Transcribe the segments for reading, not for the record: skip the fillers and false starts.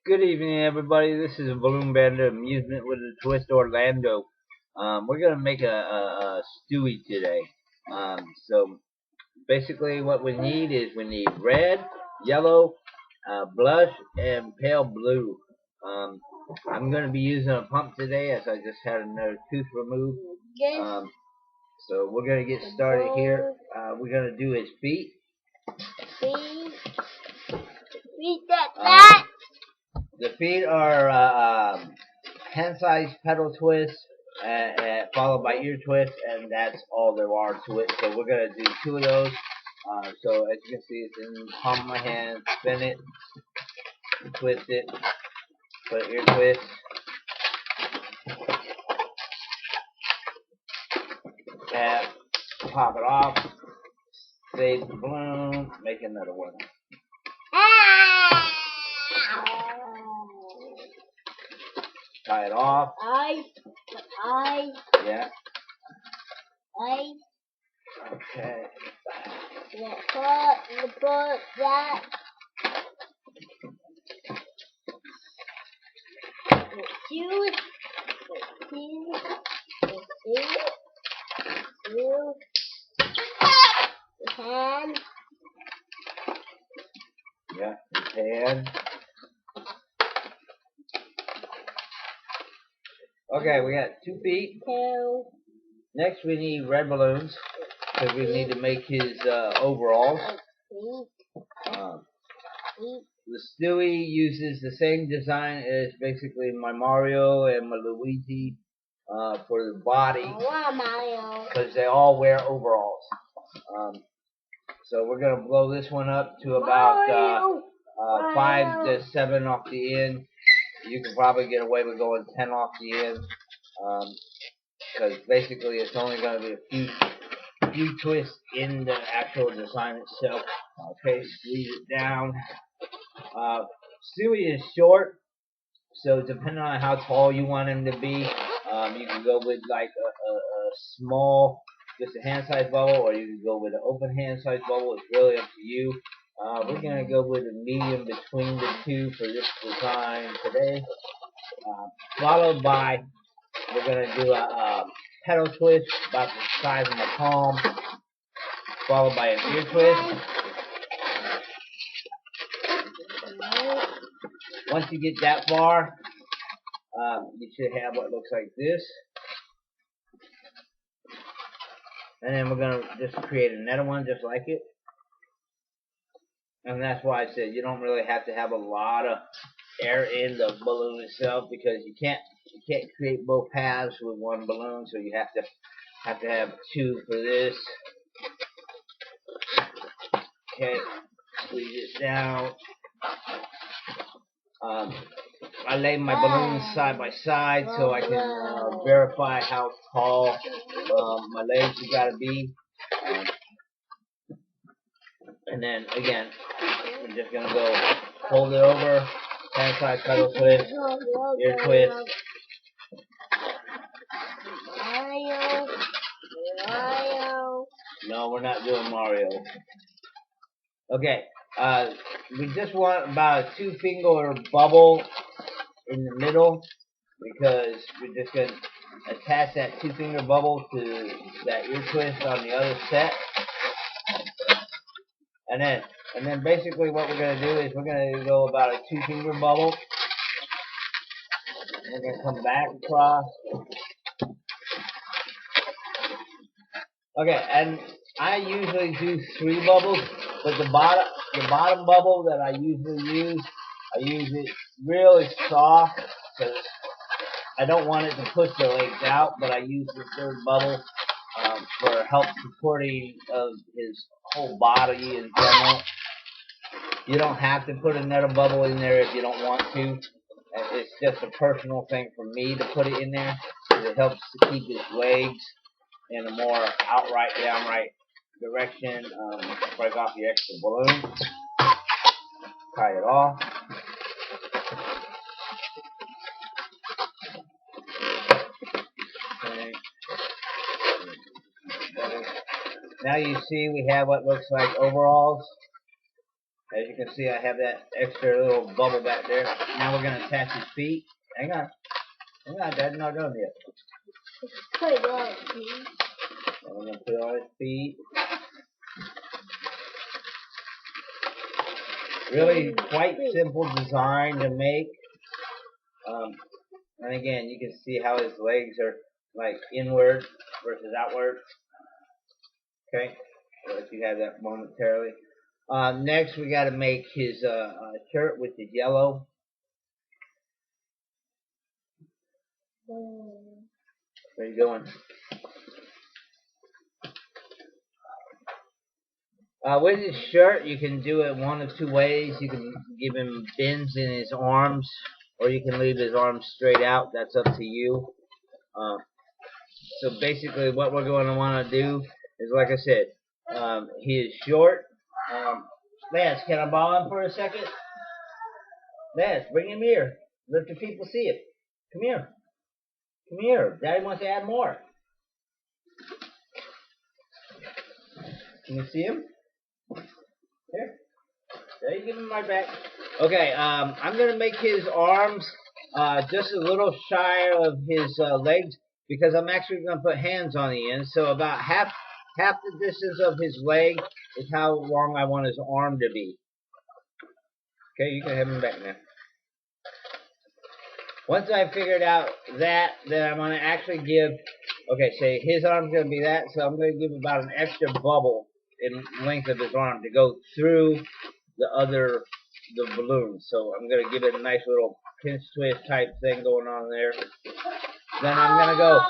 Good evening, everybody. This is Balloon Bandit of Amusement with a Twist Orlando. We're gonna make a Stewie today. So basically, what we need is we need red, yellow, blush, and pale blue. I'm gonna be using a pump today, as I just had another tooth removed. So we're gonna get started here. We're gonna do his feet. The feet are hand-sized pedal twist, followed by ear twist, and that's all there are to it. So we're going to do 2 of those. So as you can see, it's in the palm of my hand. Spin it, twist it, put an ear twist. Tap, pop it off, save the balloon, make another one. Tie it off. Yeah. Okay. Put that. You. Hand. Yeah, his hand. Okay, we got 2 feet. Next, we need red balloons because we need to make his overalls. The Stewie uses the same design as basically my Mario and my Luigi for the body because they all wear overalls. So we're going to blow this one up to about 5 to 7 off the end. You can probably get away with going 10 off the end because basically it's only going to be a few twists in the actual design itself. Okay, squeeze it down. Stewie is short, so depending on how tall you want him to be, you can go with like a small, just a hand-sized bubble, or you can go with an open hand-sized bubble. It's really up to you. We're going to go with a medium between the two for this design today. Followed by, we're going to do a pedal twist about the size of my palm, followed by an ear twist. Once you get that far, you should have what looks like this. And then we're going to just create another one just like it. And that's why I said you don't really have to have a lot of air in the balloon itself, because you can't create both halves with one balloon, so you have to have 2 for this. Okay, squeeze it down. I lay my balloons side by side so I can verify how tall my legs have got to be. And then again, we're just going to go hold it over, hand side pedal twist, ear twist. No, we're not doing Mario. Okay, we just want about a 2-finger bubble in the middle, because we're just going to attach that 2-finger bubble to that ear twist on the other set. And then basically what we're going to do is we're going to go about a 2-finger bubble. We're going to come back across. Okay, and I usually do 3 bubbles, but the bottom bubble that I usually use it really soft because I don't want it to push the legs out, but I use the 3rd bubble for help supporting of his whole body in general. You don't have to put another bubble in there if you don't want to. It's just a personal thing for me to put it in there, because it helps to keep his legs in a more downright direction. Break off the extra balloon. Tie it off. Okay. Now you see we have what looks like overalls. As you can see, I have that extra little bubble back there. Now we're going to attach his feet. Hang on. Hang on, Dad's not done yet. Put it on his feet. I'm going to put it on his feet. Really quite simple design to make. And again, you can see how his legs are like inward versus outward. Okay, I'll let you have that momentarily. Next, we got to make his shirt, which is yellow. Where are you going? With his shirt, you can do it one of two ways. You can give him bends in his arms, or you can leave his arms straight out. That's up to you. So basically, what we're going to want to do is, like I said, he is short. Lance, can I borrow him for a second? Lance, bring him here. Let the people see it. Come here. Come here. Daddy wants to add more. Can you see him? Here. There, you give him my back. Okay, I'm going to make his arms just a little shy of his legs because I'm actually going to put hands on the end. So about half the distance of his leg is how long I want his arm to be. Okay, you can have him back now. Once I've figured out that, then I'm going to actually give, okay, say his arm's going to be that, so I'm going to give about an extra bubble in length of his arm to go through the balloon. So I'm going to give it a nice little pinch twist type thing going on there. Then I'm going to go,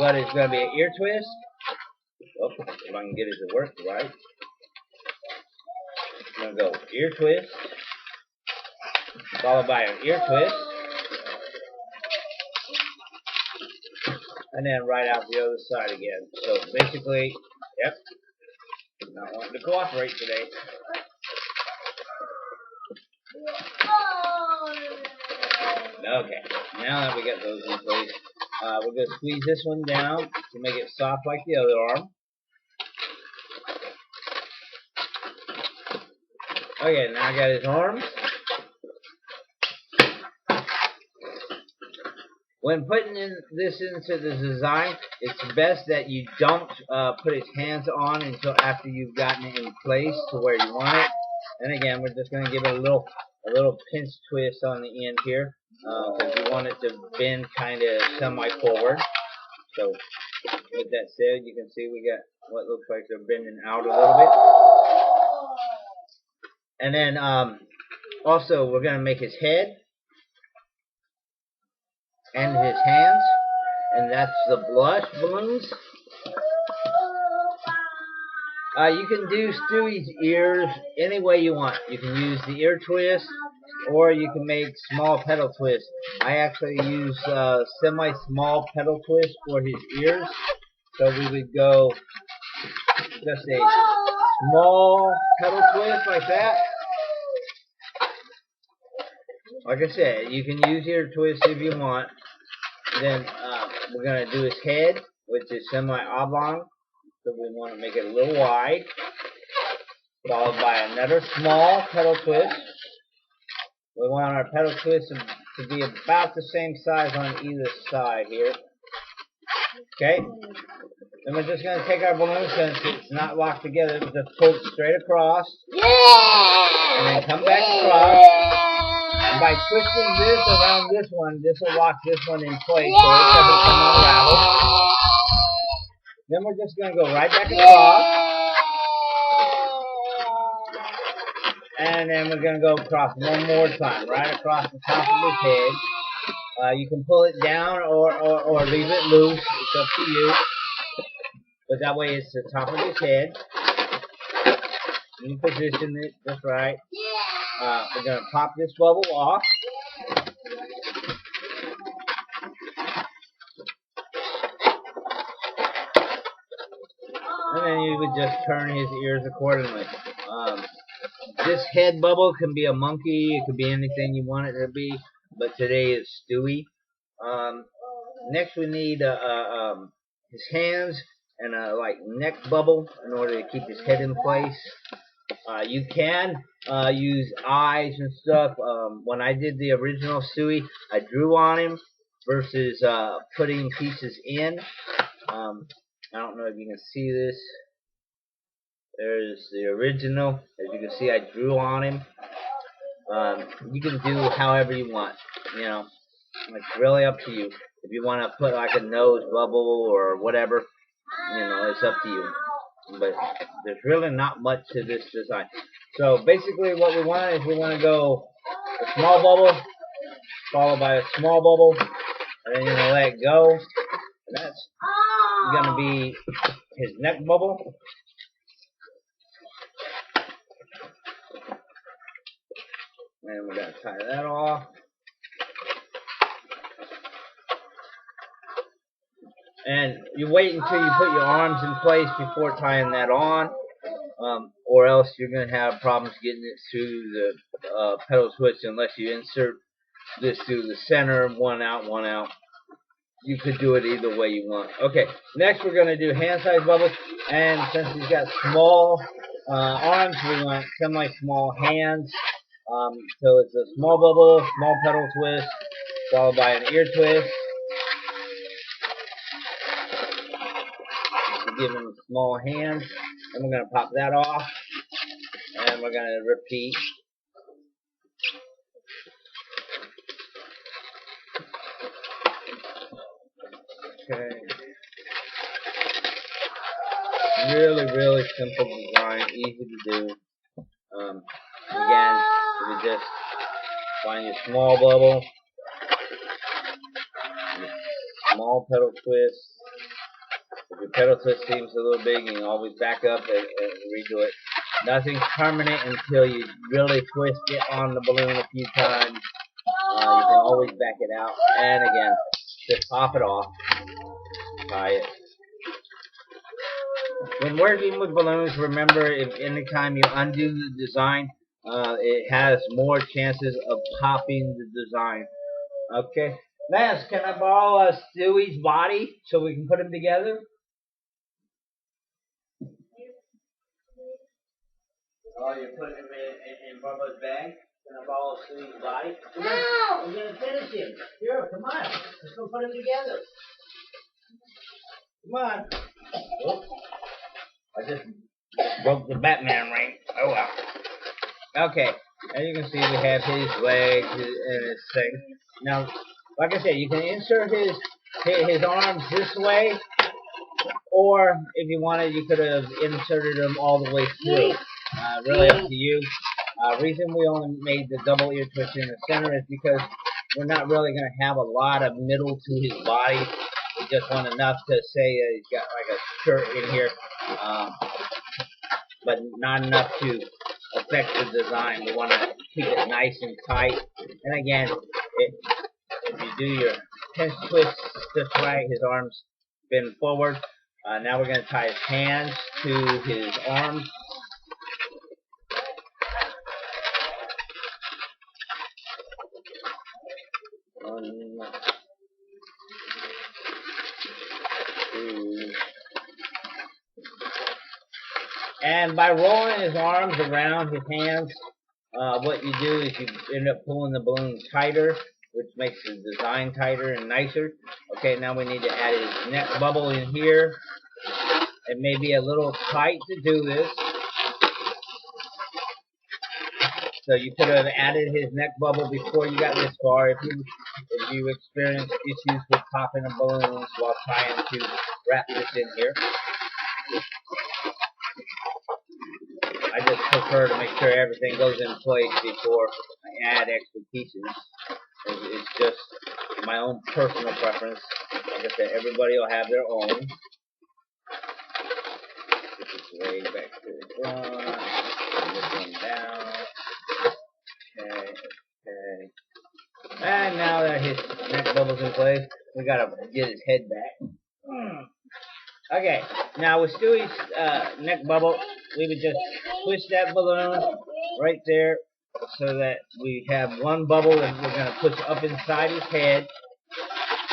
what is going to be an ear twist. Oh, if I can get it to work right. I'm going to go ear twist, followed by an ear twist. And then right out the other side again. So basically, yep, not wanting to cooperate today. Okay, now that we got those in place, we're going to squeeze this one down to make it soft like the other arm. Okay, now I got his arms. When putting this into the design, it's best that you don't put his hands on until after you've gotten it in place to where you want it. And again, we're just going to give it a little pinch twist on the end here because we want it to bend kind of semi-forward. So with that said, you can see we got what looks like they're bending out a little bit. And then also we're going to make his head and his hands, and that's the blush balloons. You can do Stewie's ears any way you want. You can use the ear twist, or you can make small pedal twists. I actually use semi-small pedal twist for his ears. So we would go just a small pedal twist like that. Like I said, you can use ear twist if you want. Then we're going to do his head, which is semi-oblong. So we want to make it a little wide. Followed by another small pedal twist. We want our pedal twist to be about the same size on either side here. Okay? Then we're just going to take our balloon, since it's not locked together, just pull it straight across. And then come back across. And by twisting this around this one, this will lock this one in place so it doesn't come unraveled. Then we're just going to go right back across. And then we're going to go across one more time, right across the top of his head. You can pull it down or leave it loose. It's up to you. But that way it's the top of his head. And you position it just right. We're going to pop this bubble off. And then you would just turn his ears accordingly. This head bubble can be a monkey. It could be anything you want it to be. But today is Stewie. Next we need his hands and a like neck bubble in order to keep his head in place. You can use eyes and stuff. When I did the original Stewie, I drew on him versus putting pieces in. I don't know if you can see this. There's the original. As you can see, I drew on him. You can do however you want. You know, it's really up to you. If you want to put like a nose bubble or whatever, you know, it's up to you. But there's really not much to this design. So basically what we want is we want to go a small bubble, followed by a small bubble, and then you're going to let it go. And that's going to be his neck bubble. And we're going to tie that off. And you wait until you put your arms in place before tying that on, or else you're going to have problems getting it through the pedal twist unless you insert this through the center, one out, one out. You could do it either way you want. Okay, next we're going to do hand size bubbles, and since he's got small arms, we want semi-small hands. So it's a small bubble, small pedal twist, followed by an ear twist. Give him small hands, and we're going to pop that off, and we're going to repeat. Okay. Really simple design, easy to do. Again, you just find your small bubble, your small pedal twist. If your pedal twist seems a little big, you can always back up and redo it. Nothing's permanent until you really twist it on the balloon a few times. You can always back it out. And again, just pop it off. Tie it. When working with balloons, remember if anytime you undo the design, it has more chances of popping the design. Okay. Lance, can I borrow Stewie's body so we can put them together? Oh, you're putting him in Bubba's bag? Can I borrow Stewie's body? We're going to finish him. Here, come on. Let's go put him together. Come on. Oh, I just broke the Batman ring. Oh, well. Okay. As you can see, we have his legs and his thing. Now, like I said, you can insert his arms this way, or if you wanted, you could have inserted them all the way through. Really up to you. Reason we only made the double ear twist in the center is because we're not really going to have a lot of middle to his body. We just want enough to say he's got like a shirt in here, but not enough to affect the design. We want to keep it nice and tight. And again, if you do your pinch twist just right, his arms bend forward. Now we're going to tie his hands to his arms. And by rolling his arms around his hands, what you do is you end up pulling the balloon tighter, which makes the design tighter and nicer. Okay, now we need to add his neck bubble in here. It may be a little tight to do this, so you could have added his neck bubble before you got this far. If you experience issues with popping of balloons while trying to wrap this in here. I just prefer to make sure everything goes in place before I add extra pieces. It's just my own personal preference. Like I said, everybody will have their own. This is way back to the front. And this one down. Okay. And now that his neck bubble's in place, we gotta get his head back. Okay, now with Stewie's neck bubble, we would just twist that balloon right there so that we have one bubble that we're going to push up inside his head,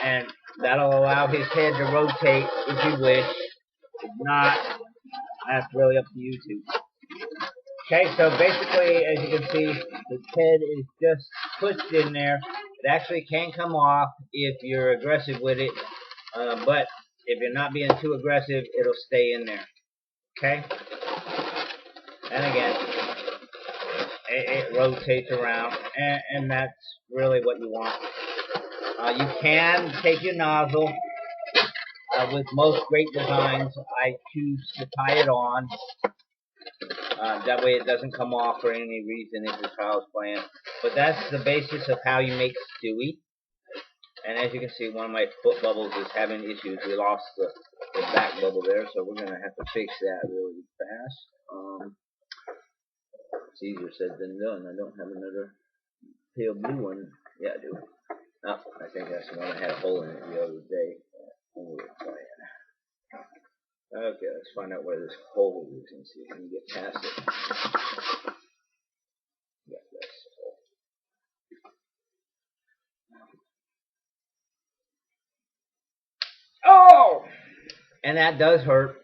and that'll allow his head to rotate if you wish. If not, that's really up to you two. Okay, so basically, as you can see, the head is just pushed in there. It actually can come off if you're aggressive with it, but if you're not being too aggressive, it'll stay in there. Okay? And again, it rotates around, and that's really what you want. You can take your nozzle. With most great designs, I choose to tie it on. That way it doesn't come off for any reason if your child's playing. But that's the basis of how you make Stewie. And as you can see, one of my foot bubbles is having issues. We lost the back bubble there, so we're going to have to fix that really fast. It's easier said than done. I don't have another pale blue one. Yeah, I do. Oh, I think that's the one that had a hole in it the other day. Okay, let's find out where this hole is and see if we can get past it. Yeah, that's the hole. Oh! And that does hurt,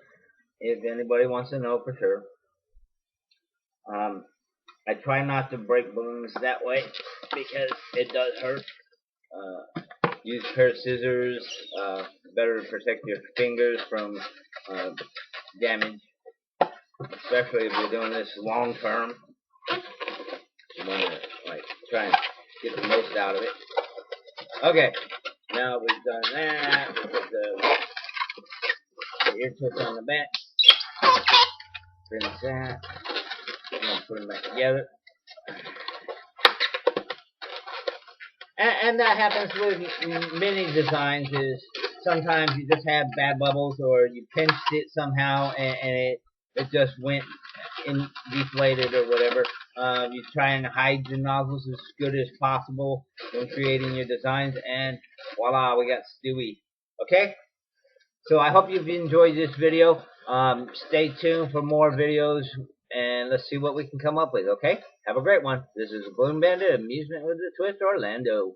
if anybody wants to know for sure. I try not to break balloons that way because it does hurt. Use a pair of scissors, better to protect your fingers from damage, especially if you're doing this long term. You want to try and get the most out of it. Okay, now we've done that. We put the ear tips on the back. Finish that. And put them back together. And that happens with many designs. Is sometimes you just have bad bubbles, or you pinched it somehow, and it just went deflated or whatever. You try and hide the nozzles as good as possible when creating your designs, and voila, we got Stewie. Okay? So I hope you've enjoyed this video. Stay tuned for more videos, and let's see what we can come up with, okay? Have a great one. This is Balloon Bandit of Amusement with a Twist, Orlando.